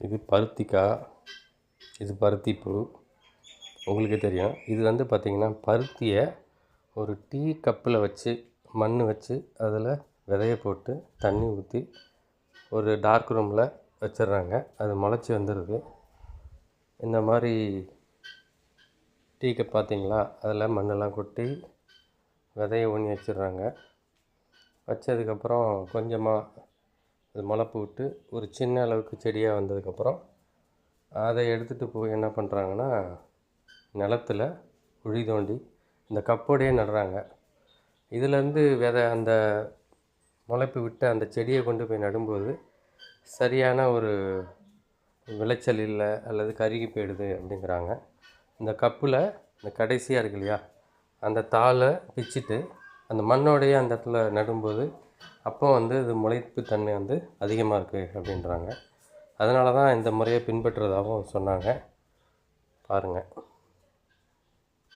இது பருத்திக்காய், இது பருத்திப்பூ. உங்களுக்கே தெரியும். இது வந்து பார்த்திங்கன்னா பருத்தியை ஒரு டீ கப்பில் வச்சு மண் வச்சு அதில் விதைய போட்டு தண்ணி ஊற்றி ஒரு டார்க் ரூமில் வச்சிடுறாங்க. அது முளைச்சி வந்துடுது. இந்த மாதிரி டீ கப் பார்த்திங்களா, அதில் மண்ணெல்லாம் கொட்டி விதைய ஊனி வச்சிடுறாங்க. வச்சதுக்கப்புறம் கொஞ்சமாக அது முளைப்பு விட்டு ஒரு சின்ன அளவுக்கு செடியாக வந்ததுக்கப்புறம் அதை எடுத்துகிட்டு போய் என்ன பண்ணுறாங்கன்னா நிலத்தில் குழி தோண்டி இந்த கப்போடையே நடுறாங்க. இதிலேருந்து விதை அந்த முளைப்பு விட்டு அந்த செடியை கொண்டு போய் நடும்போது சரியான ஒரு விளைச்சல் இல்லை, அல்லது கருகி போயிடுது அப்படிங்கிறாங்க. இந்த கப்பில் இந்த கடைசியாக இருக்கு இல்லையா, அந்த தாளை பிச்சுட்டு அந்த மண்ணோடையே அந்த இடத்துல நடும்போது அப்போ வந்து இது முளைப்பு தன்மை வந்து அதிகமாக இருக்குது அப்படின்றாங்க. அதனால தான் இந்த முறையை பின்பற்றுறதாகவும் சொன்னாங்க. பாருங்கள்.